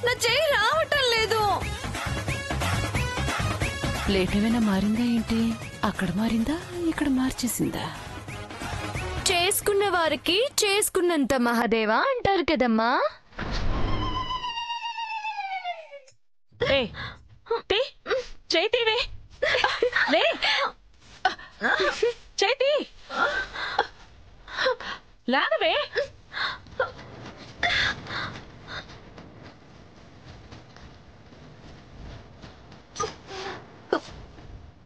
నా చెయ్యి రావటం లేదు. ప్లేట్ ఏమైనా మారిందా ఏంటి? అక్కడ మారిందా, ఇక్కడ మార్చేసిందా? చేసుకున్న వారికి చేసుకున్నంత మహాదేవా అంటారు కదమ్మా. చైతీవే చైతీ లాగవే.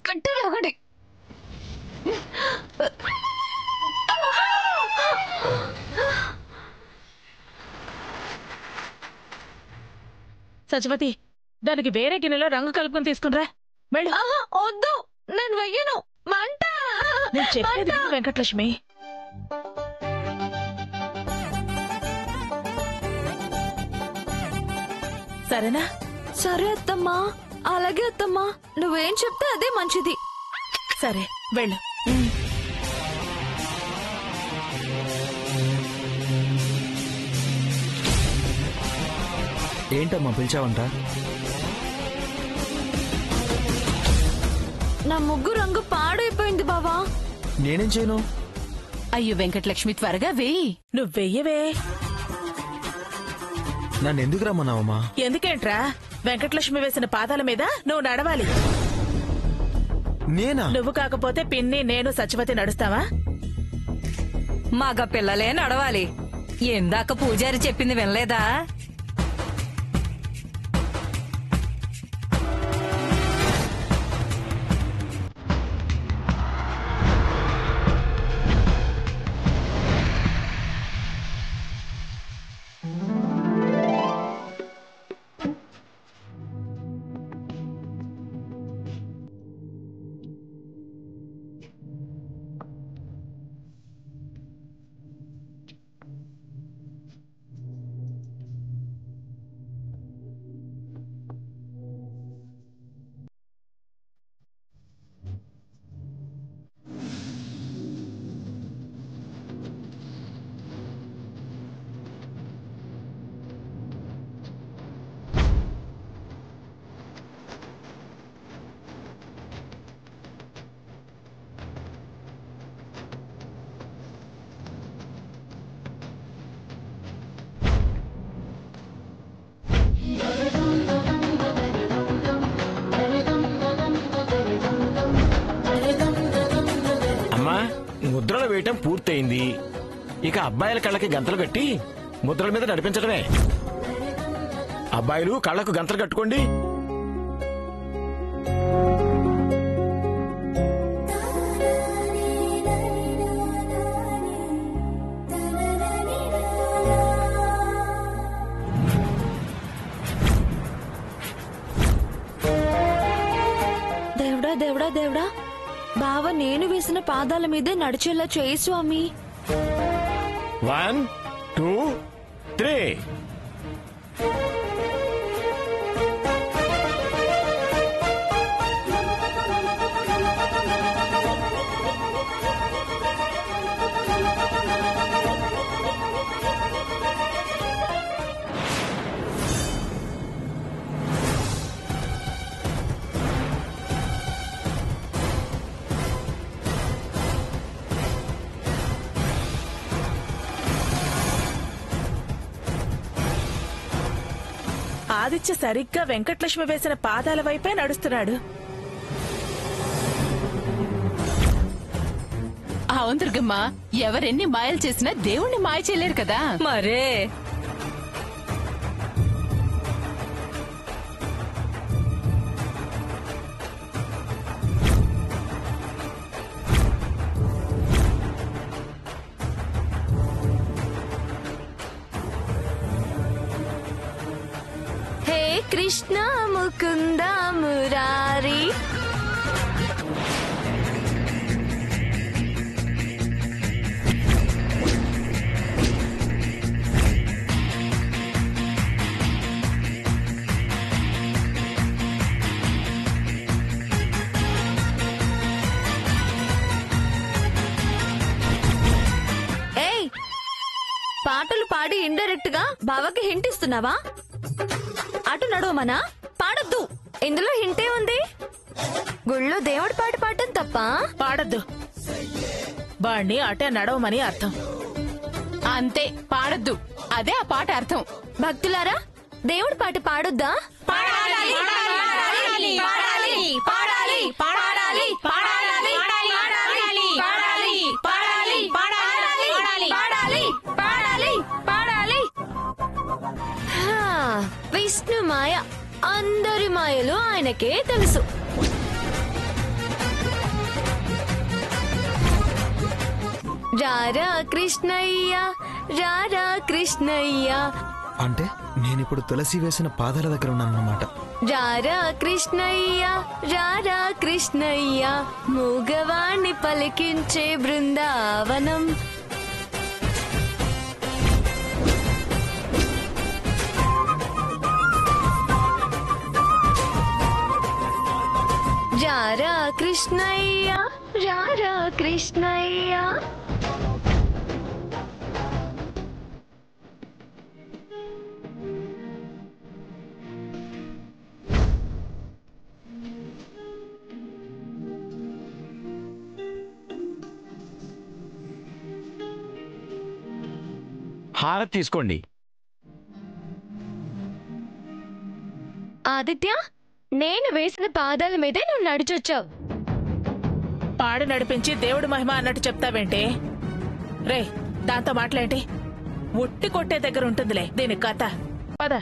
కట్టలాగండి. సత్యవతి, దానికి వేరే గిన్నెలో రంగు కలుపుకొని తీసుకునిరా. వెళ్ళు. వద్దు, నేను వెయ్యను. మంట. నేను చెప్పేది వెంకటలక్ష్మి. సరేనా? సరే అత్తమ్మా, అలాగే అత్తమ్మా. నువ్వేం చెప్తే అదే మంచిది. సరే వెళ్ళు. ఏంటమ్మా పిలిచావంట? నా ముగ్గు రంగు పాడైపోయింది బావా. నేనేం చేయను? అయ్యో వెంకటలక్ష్మి, త్వరగా వేయి. నువ్వు వెయ్యవే. నన్ను ఎందుకు రమ్మన్నావమ్మా? ఎందుకేంట్రా, వెంకటలక్ష్మి వేసిన పాదాల మీద నువ్వు నడవాలి. నేనా? నువ్వు కాకపోతే పిన్ని, నేను, సత్యవతి నడుస్తావా? మగ పిల్లలే నడవాలి. ఎందాక పూజారి చెప్పింది వినలేదా? ముద్రలు వేయటం పూర్తయింది. ఇక అబ్బాయిల కళ్ళకి గంతలు కట్టి ముద్రల మీద నడిపించడమే. అబ్బాయిలు కళ్ళకు గంతలు కట్టుకోండి. దేవుడా దేవుడా దేవుడా, బావ నేను వేసిన పాదాల మీదే నడిచేలా చేయి స్వామి. 1 2 3. ఆదిత్య సరిగ్గా వెంకటలక్ష్మి వేసిన పాదాల వైపే నడుస్తున్నాడు. అవును దుర్గమ్మ, ఎవరెన్ని మాయలు చేసినా దేవుణ్ణి మాయ చేయలేరు కదా. మరే కృష్ణ ముకుంద మురారి. ఏయ్, పాటలు పాడి ఇండైరెక్ట్ ఇండైరెక్ట్ గా బావకి హింట్ ఇస్తున్నావా? అటు నడవమనా? పాడొద్దు. ఇందులో హింటే ఉంది. గుళ్ళో దేవుడి పాట పాడటం తప్ప? పాడద్దు. బాణ్ణి అటే నడవమని అర్థం. అంతే, పాడొద్దు. అదే ఆ పాట అర్థం. భక్తులారా, దేవుడి పాట పాడొద్దా? పాడాలి, పాడాలి, పాడాలి, పాడాలి, పాడాలి, పాడాలి, పాడాలి, పాడాలి, పాడాలి, పాడాలి, పాడాలి, పాడాలి. హా, విష్ణు మాయ అందరి మాయలు ఆయనకే తెలుసు. రారా కృష్ణయ్య, రారా కృష్ణయ్య. అంటే నేనిప్పుడు తులసి వేసిన పాదాల దగ్గర ఉన్నానన్నమాట. రారా కృష్ణయ్య, రారా కృష్ణయ్య, మూగవాణ్ణి పలికించే బృందావనం. రారా కృష్ణయ్య, రారా కృష్ణయ్య. హారతి తీసుకోండి. ఆదిత్య, నేను వేసిన పాదాల మీదే నువ్వు నడిచొచ్చావు. పాడి నడిపించి దేవుడి మహిమ అన్నట్టు చెప్తావేంటి? రే, దాంతో మాట్లాడేంటి? ఉట్టి కొట్టే దగ్గర ఉంటుందిలే దీని కథ. పద.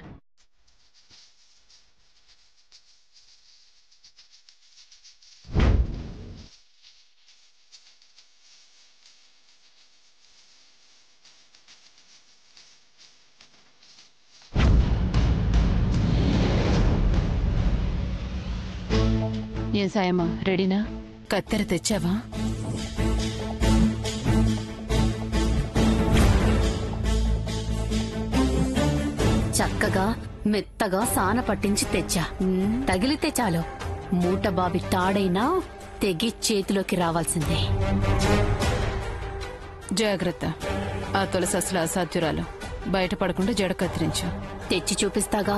ఏం సాయమ్మా, రెడీనా? కత్తెర తెచ్చావా? చక్కగా మెత్తగా సాన పట్టించి తెచ్చా. తగిలితే చాలు మూట బాబి తాడైనా తెగి చేతిలోకి రావాల్సిందే. జాగ్రత్త, ఆ తులసి అసలు అసాధ్యురాలు. బయటపడకుండా జడ కత్తిరించు. తెచ్చి చూపిస్తాగా.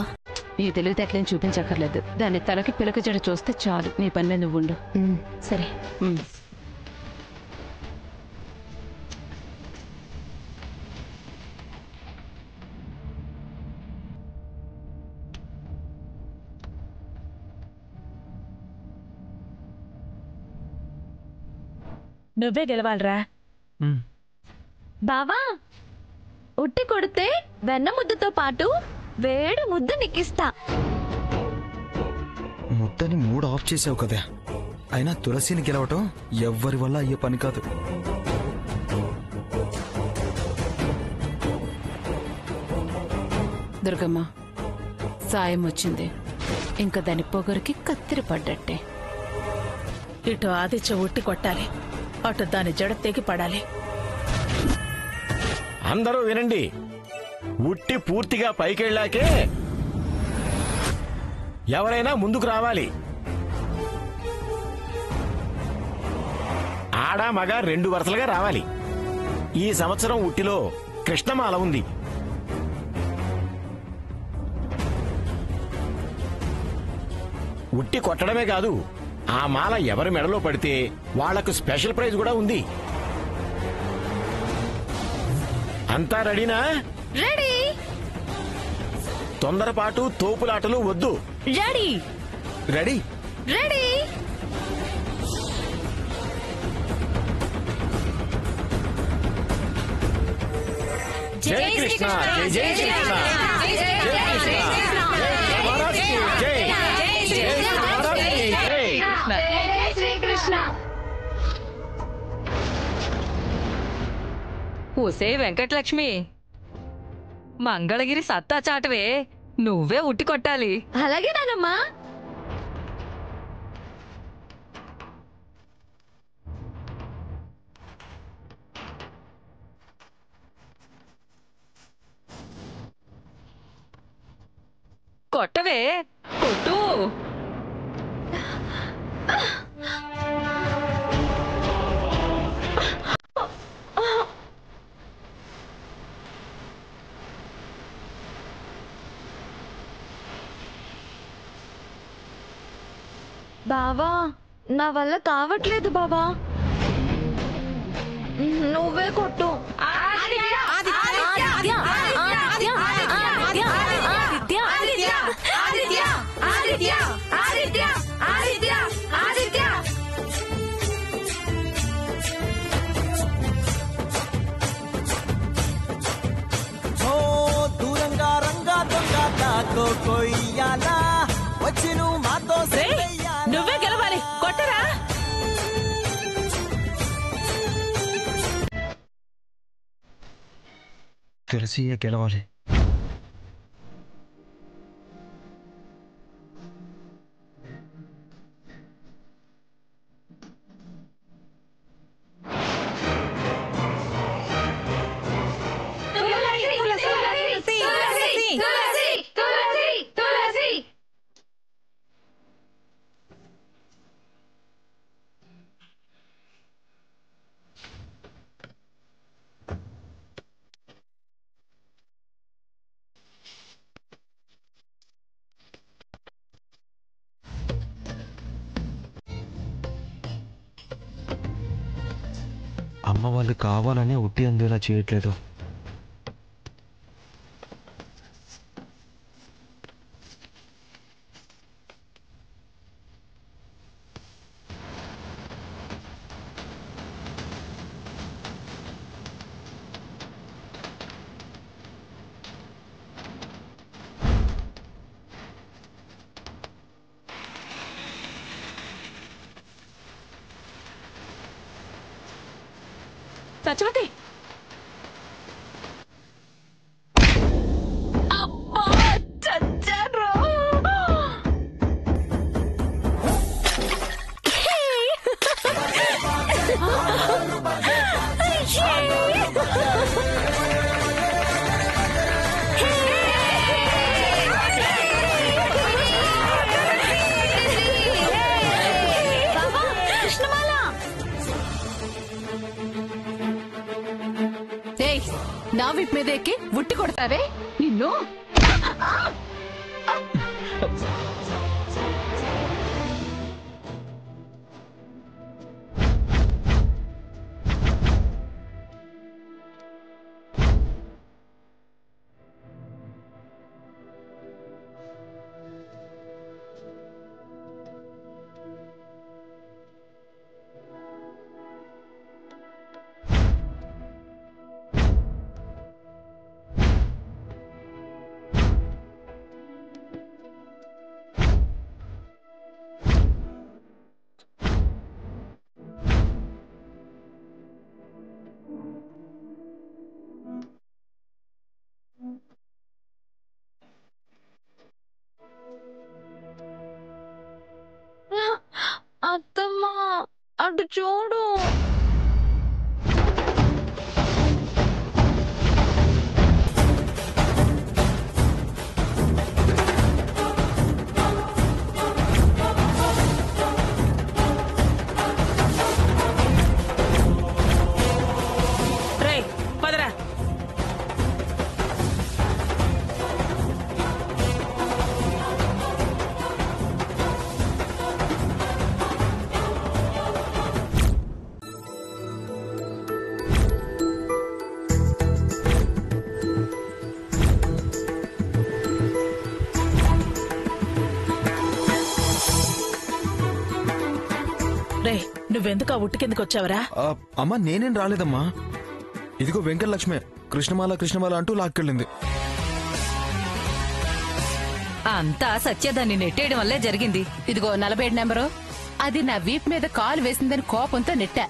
ఈ తెలివితేటలేం చూపించక్కర్లేదు. దాని తలకి పిలక జడ చూస్తే చాలు. నీ పని మీద నువ్వు ఉండు. సరే. నువ్వే గెలవాలరా. బావా, ఉట్టి కొడితే వెన్న ముద్దతో పాటు వేడి ముద్ద నిక్కిస్తా. ముద్దని మూడు ఆఫ్ చేసావు కదా. అయినా తులసిని గెలవటం ఎవ్వరి వల్ల అయ్యే పని కాదు. దుర్గమ్మ, సాయం వచ్చింది. ఇంకా దాని పొగరికి కత్తిరి పడ్డట్టే. ఇటు ఆదిత్య ఉట్టి కొట్టాలి, అటు దాని జడ తెగి పడాలి. అందరూ వినండి. ఉట్టి పూర్తిగా పైకెళ్ళాకే ఎవరైనా ముందుకు రావాలి. ఆడ మగ 2 వరుసలుగా రావాలి. ఈ సంవత్సరం ఉట్టిలో కృష్ణమాల ఉంది. ఉట్టి కొట్టడమే కాదు, ఆ మాల ఎవరి మెడలో పడితే వాళ్లకు స్పెషల్ ప్రైజ్ కూడా ఉంది. అంతా రెడీనా? రెడీ. తొందరపాటు తోపులాటలు వద్దు. రెడీ. రెడీ. రెడీ. జై కృష్ణ, జై జై కృష్ణ, జై కృష్ణ, మహారాజ్కి జై, మహారాజ్కి జై. ఊసే వెంకటలక్ష్మి, మంగళగిరి సత్తా చాటవే. నువ్వే ఉట్టి కొట్టాలి. అలాగే నానమ్మా. కొట్టవే, కొట్టు. బావా నా వల్ల కావట్లేదు బావా, నువ్వే కొట్టు. దూరంగా రంగా దొంగ దాకో కొయ్యాలా వచ్చి నువ్వు మాతో రేయ్, నువ్వే గెలవాలి, కొట్టరా. తులసి గెలవాలి. అమ్మ వాళ్ళు కావాలని ఉట్టి అందేలా చేయట్లేదు. సత్యవతి, నా వీపు మీద ఎక్కి ఉట్టి కొడతావే నిన్ను. అత్తమ్మా అటు చూడు. రేయ్, పదరా. రే, నువ్వెందుకు ఆ ఉట్టి కిందకి వచ్చావరా? అమ్మా నేనేం రాలేదమ్మా. ఇదిగో వెంకటలక్ష్మి కృష్ణమాల కృష్ణమాల అంటూ లాక్కెళ్ళింది. అంతా సత్యదాన్ని నెట్టేయడం వల్లే జరిగింది. ఇదిగో 47 నెంబరు, అది నా వీపు మీద కాలు వేసిందని కోపంతో నెట్టా.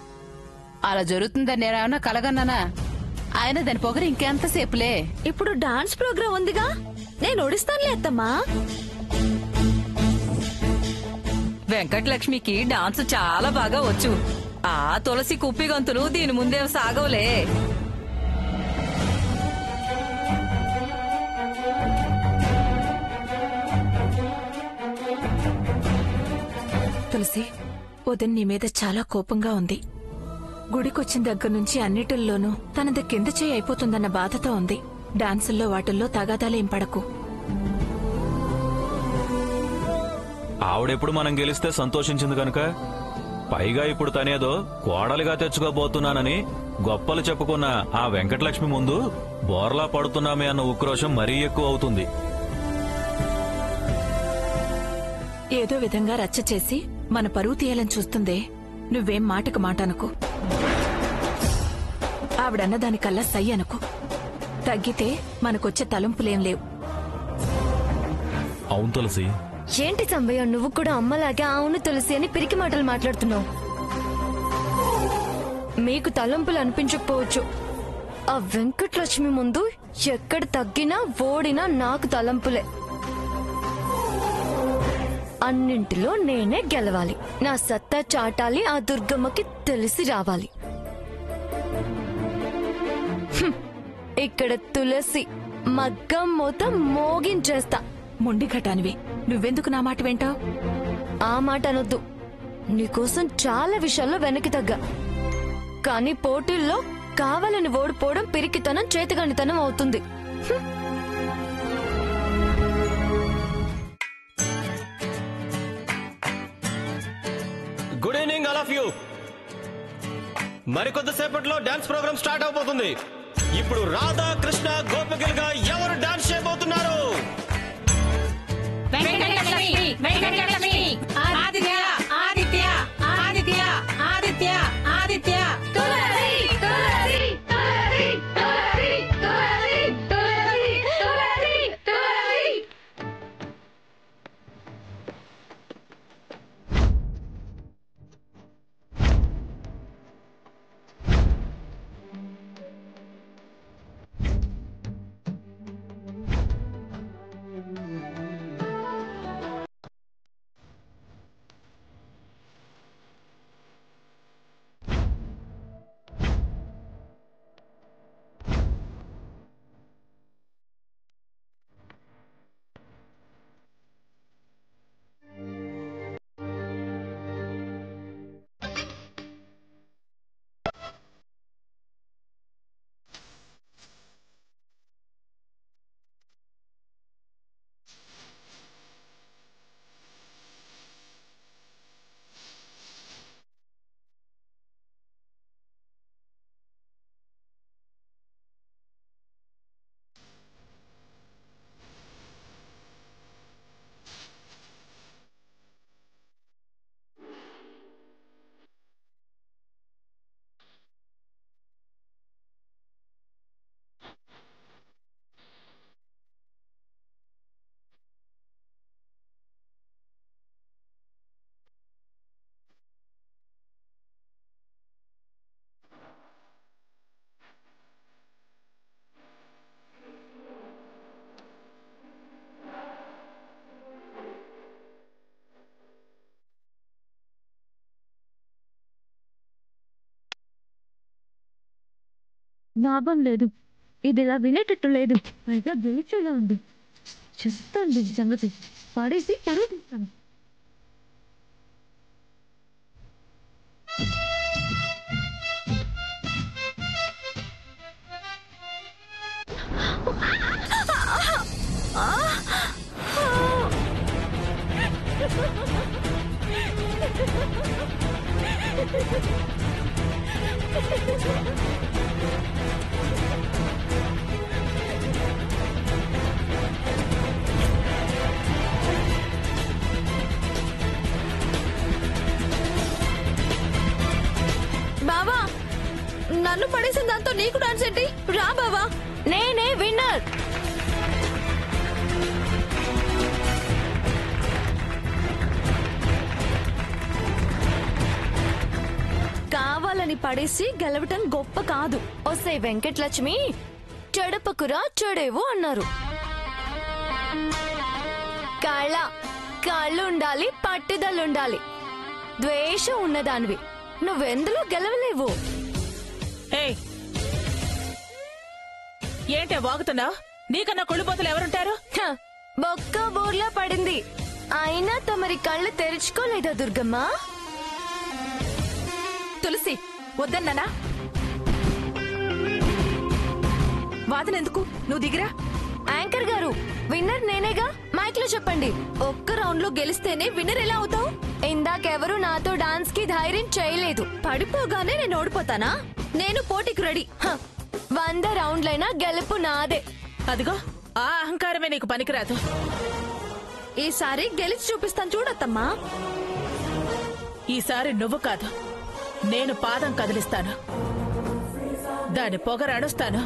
అలా జరుగుతుందని నేనేమన్నా కలగన్నానా? ఆయన దాని పొగరు ఇంకెంతసేపులే. ఇప్పుడు డాన్స్ ప్రోగ్రామ్ ఉందిగా, నేను ఓడిస్తానులే అత్తమ్మా. వెంకటలక్ష్మికి డాన్స్ చాలా బాగా వచ్చు. ఆ తులసి కుప్పి గంతులు దీని ముందేం సాగవులే. తులసి, వదిన నీ మీద చాలా కోపంగా ఉంది. గుడికొచ్చిన దగ్గర నుంచి అన్నిటిల్లోనూ తనది కింద చేయి అయిపోతుందన్న బాధతో ఉంది. డాన్సుల్లో వాటిల్లో తగాదాలేం పడకు. ఆవిడెప్పుడు మనం గెలిస్తే సంతోషించింది కనుక, పైగా ఇప్పుడు తనేదో కోడలిగా తెచ్చుకోబోతున్నానని గొప్పలు చెప్పుకున్న ఆ వెంకటలక్ష్మి ముందు బోర్లా పడుతున్నామే అన్న ఉక్రోషం మరీ ఎక్కువ అవుతుంది. ఏదో విధంగా రచ్చ చేసి మన పరువు తీయాలని చూస్తుందే. నువ్వేం మాటకు మాట అనుకో. ఆవిడన్నదానికల్లా సై అనుకో. తగ్గితే మనకొచ్చే తలంపులేం లేవు. అవును తులసి. ఏంటి సంబయ్య, నువ్వు కూడా అమ్మలాగే అవును తులసి అని పిరికి మాటలు మాట్లాడుతున్నావు. మీకు తలంపులు అనిపించకపోవచ్చు, ఆ వెంకటలక్ష్మి ముందు ఎక్కడ తగ్గినా ఓడినా నాకు తలంపులే. అన్నింటిలో నేనే గెలవాలి. నా సత్తా చాటాలి. ఆ దుర్గమ్మకి తెలిసి రావాలి. ఇక్కడ తులసి మగ్గం మూత మోగించేస్తా. మొండి ఘటానివి, నువ్వెందుకు నా మాట వింటావు? ఆ మాట అనొద్దు. నీకోసం చాలా విషయాల్లో వెనక్కి తగ్గా, కానీ పోటీల్లో కావాలని ఓడిపోవడం పిరికితనం, చేతగానితనం అవుతుంది. Good evening all of you. మరికొద్దిసేపట్లో డాన్స్ ప్రోగ్రామ్ స్టార్ట్ అవబోతుంది. ఇప్పుడు రాధా కృష్ణ గోపికలుగా ఎవరు డాన్స్ చేయబోతున్నారు? లాభం లేదు. ఇది ఇలా వినేటట్టు లేదు. పైగా గెలిచేలా ఉంది. చెప్తాను సంగతి. పడేసి తరువు తీస్తాను. బావా, నన్ను పడేసిన దాంతో నీకు డాన్స్ ఏంటి? రా బావా, నేనే విన్నర్. కావాలని పడేసి గెలవటం గొప్ప కాదు. ఒసే వెంకటలక్ష్మి, చెడపకురా చెడేవు అన్నారు. కాళ్ళు ఉండాలి, పట్టుదలుండాలి. ద్వేషం ఉన్నదానివి. నువ్వెందులో గెలవలేవు. ఏంటే వాగుతున్నావు? నీకన్నా కొళ్ళుపోతలు ఎవరుంటారు? బొక్క బోర్లా పడింది. అయినా తమరి కళ్ళు తెరుచుకోలేదా దుర్గమ్మ? తులసి, వద్దన్నానా? వాదనెందుకు? నువ్వు దిగిరా. యాంకర్ గారు, విన్నర్ నేనేగా. మైక్ మీరెలా చెప్పండి? ఒక్క రౌండ్ లో గెలిస్తేనే విన్నర్ ఎలా అవుతావు? ఇందాకెవరు నాతో డాన్స్ కి ధైర్యం చేయలేదు. పడిపోగానే నేను ఓడిపోతానా? నేను పోటీకి రెడీ. 100 రౌండ్లైనా గెలుపు నాదే. అదిగో ఆ అహంకారమే నీకు పనికిరాదు. ఈసారి గెలిచి చూపిస్తాను చూడత్తమ్మా. ఈసారి నువ్వు కాదు, నేను పాదం కదిలిస్తాను. దాని పొగరు అడుస్తాను.